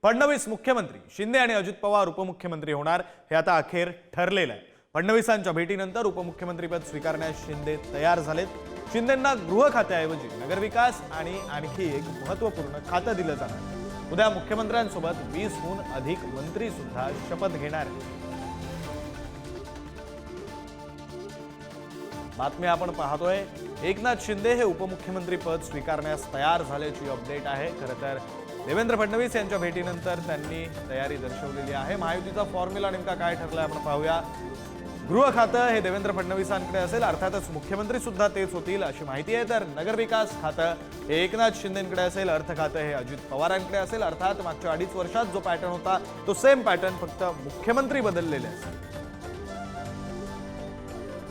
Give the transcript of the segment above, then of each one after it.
फडणवीस मुख्यमंत्री, शिंदे आणि अजित पवार उपमुख्यमंत्री होणार हे आता अखेर ठरलेलं आहे। फडणवीसांच्या भेटीनंतर उपमुख्यमंत्रीपद स्वीकारण्यास शिंदे तयार झालेत। शिंदेंना गृह खात्याऐवजी नगरविकास आणि आणखी एक महत्त्वपूर्ण खातं दिलं जाणार। उद्या मुख्यमंत्र्यांसोबत 20हून अधिक मंत्री सुद्धा शपथ घेणार आहेत। बातमी आपण पाहतोय, एकनाथ शिंदे हे उपमुख्यमंत्री पद स्वीकारण्यास तयार झाल्याची अपडेट आहे। खरं तर देवेंद्र फडणवीस यांच्या भेटीनंतर त्यांनी तयारी दर्शवलेली आहे। महायुतीचा फॉर्म्युला नेमका काय ठरलाय आपण पाहूया। गृह खातं हे देवेंद्र फडणवीसांकडे असेल, अर्थातच मुख्यमंत्री सुद्धा तेच होतील अशी माहिती आहे। तर नगरविकास खातं हे एकनाथ शिंदेंकडे असेल, अर्थ खातं हे अजित पवारांकडे असेल। अर्थात मागच्या 2.5 वर्षात जो पॅटर्न होता तो सेम पॅटर्न, फक्त मुख्यमंत्री बदललेले असेल।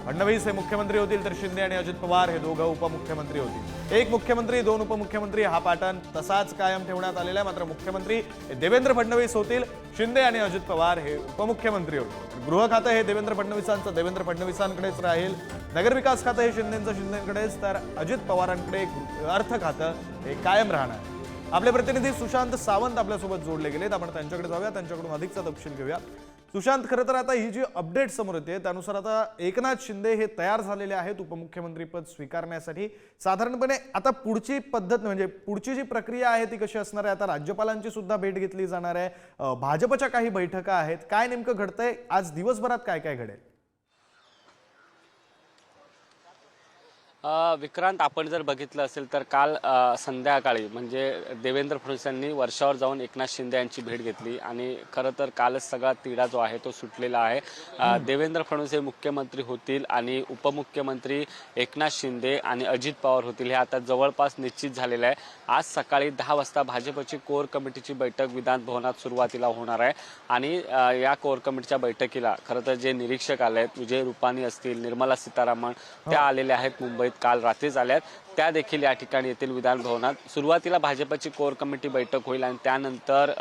फडणवीस हे मुख्यमंत्री होतील तर शिंदे आणि अजित पवार हे दोघं उपमुख्यमंत्री होतील। एक मुख्यमंत्री दोन उपमुख्यमंत्री हा पॅटर्न तसाच कायम ठेवण्यात आलेला आहे। मात्र मुख्यमंत्री हे देवेंद्र फडणवीस होतील, शिंदे आणि अजित पवार हे उपमुख्यमंत्री होतील। गृह खातं हे देवेंद्र फडणवीसांकडेच राहील, नगरविकास खातं हे शिंदेंकडेच, तर अजित पवारांकडे अर्थ खातं हे कायम राहणार। आपले प्रतिनिधी सुशांत सावंत आपल्यासोबत जोडले गेलेत, आपण त्यांच्याकडे जाऊया, त्यांच्याकडून अधिकचा तपशील घेऊया। सुशांत, खरं तर आता ही जी अपडेट समोर येते त्यानुसार आता एकनाथ शिंदे हे तयार झालेले आहेत उपमुख्यमंत्री पद स्वीकारण्यासाठी। साधारणपणे आता पुढची पद्धत म्हणजे पुढची जी प्रक्रिया आहे ती कशी असणार आहे? आता राज्यपालांची सुद्धा भेट घेतली जाणार आहे, भाजपच्या काही बैठका आहेत, काय नेमकं घडतंय आज दिवसभरात, काय काय घडेल? विक्रांत, आपण जर बघितलं असेल तर काल संध्याकाळी म्हणजे देवेंद्र फडणवीस यांनी वर्षावर जाऊन एकनाथ शिंदे यांची भेट घेतली आणि खरं तर कालच सगळा तिढा जो आहे तो सुटलेला आहे। देवेंद्र फडणवीस हे मुख्यमंत्री होतील आणि उपमुख्यमंत्री एकनाथ शिंदे आणि अजित पवार होतील हे आता जवळपास निश्चित झालेलं आहे। आज सकाळी 10 वाजता भाजपची कोर कमिटीची बैठक विधान भवनात सुरुवातीला होणार आहे आणि या कोर कमिटीच्या बैठकीला खरं तर जे निरीक्षक आले आहेत, विजय रुपाणी असतील, निर्मला सीतारामन त्या आलेल्या आहेत मुंबईत, काल रात्रीच आल्यात, त्या देखील या ठिकाणी येथील विधान भवनात। सुरुवातीला भाजपची कोर कमिटी बैठक होईल आणि त्यानंतर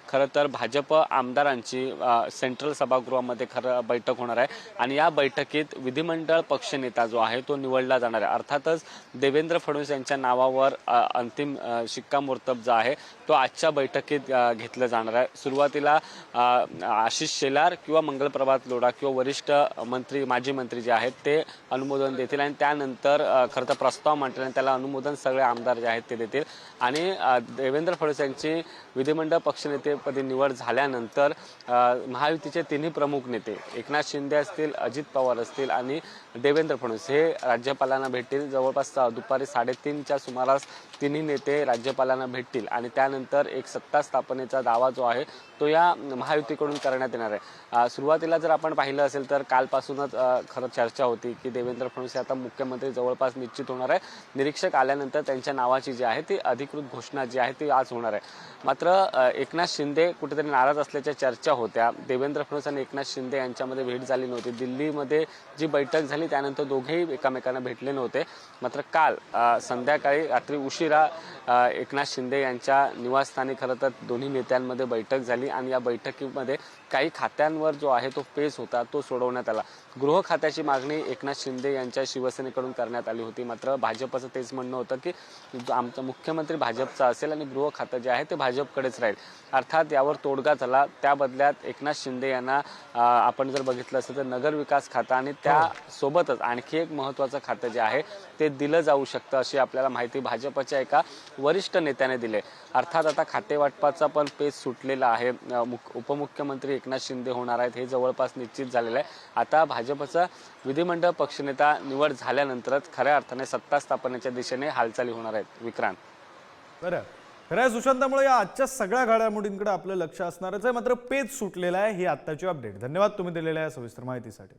खरं तर भाजप आमदारांची सेंट्रल सभागृहामध्ये बैठक होणार आहे आणि या बैठकीत विधिमंडळ पक्षनेता जो आहे तो निवडला जाणार आहे। अर्थातच देवेंद्र फडणवीस यांच्या नावावर अंतिम शिक्कामोर्तब जो आहे तो आजच्या बैठकीत घेतलं जाणार आहे। सुरुवातीला आशिष शेलार किंवा मंगलप्रभात लोढा किंवा वरिष्ठ मंत्री माजी मंत्री जे आहेत ते अनुमोदन देतील आणि त्यानंतर खरं तर प्रस्ताव मांडतील आणि त्याला अनुमोदन सगळे आमदार जे आहेत ते देतील आणि देवेंद्र फडणवीस यांची विधिमंडळ पक्षनेतेपदी निवड झाल्यानंतर महायुतीचे तिन्ही प्रमुख नेते एकनाथ शिंदे असतील, अजित पवार असतील आणि देवेंद्र फडणवीस हे राज्यपालांना भेटतील। जवळपास दुपारी 3:30च्या सुमारास तिन्ही नेते राज्यपालांना भेटतील आणि त्यानंतर एक सत्ता स्थापनेचा दावा जो आहे तो या महायुतीकडून करण्यात येणार आहे। सुरुवातीला जर आपण पाहिलं असेल तर कालपासूनच खरं चर्चा होती की देवेंद्र फडणवीस आता मुख्यमंत्री जवळपास निश्चित होणार आहे। निरीक्षक आल्यानंतर त्यांच्या नावाची जी आहे ती अधिकृत घोषणा जी आहे ती आज होणार आहे। मात्र एकनाथ शिंदे कुठेतरी नाराज असल्याच्या चर्चा होत्या। देवेंद्र फडणवीस आणि एकनाथ शिंदे यांच्यामध्ये भेट झाली नव्हती। दिल्लीमध्ये जी बैठक झाली त्यानंतर दोघेही एकमेकांना भेटले नव्हते। मात्र काल संध्याकाळी रात्री उशिरा एकनाथ शिंदे यांच्या निवासस्थानी खरं तर दोन्ही नेत्यांमध्ये बैठक झाली आणि या बैठकीमध्ये काही खात्यांवर जो आहे तो पेच होता तो सोडवण्यात आला। गृह खात्याची मागणी एकनाथ शिंदे यांच्या शिवसेनेकडून करण्यात आली होती, मात्र भाजपचं तेच म्हणणं होतं की आमचा मुख्यमंत्री भाजपचा असेल आणि गृह खातं जे आहे ते भाजपकडेच राहील। अर्थात यावर तोडगा झाला। त्या बदल्यात एकनाथ शिंदे यांना आपण जर बघितलं असेल तर नगरविकास खातं आणि त्यासोबतच आणखी एक महत्त्वाचं खातं जे आहे ते दिलं जाऊ शकतं अशी आपल्याला माहिती भाजपच्या एका वरिष्ठ नेत्याने दिली। अर्थात आता खाते वाटपाचा पण पेच सुटलेला आहे। उपमुख्यमंत्री एकनाथ शिंदे होणार आहेत हे जवळपास निश्चित झालेलं आहे। आता भाजपचा विधिमंडळ पक्षनेता निवड झाल्यानंतरच खऱ्या अर्थाने सत्ता स्थापनेच्या दिशेने हालचाली होणार आहेत। विक्रांत, बरं, खऱ्या सुशांतामुळे या आजच्या सगळ्या घडामोडींकडे आपलं लक्ष असणारच आहे, मात्र पेच सुटलेला आहे ही आत्ताची अपडेट। धन्यवाद तुम्ही दिलेल्या या सविस्तर माहितीसाठी।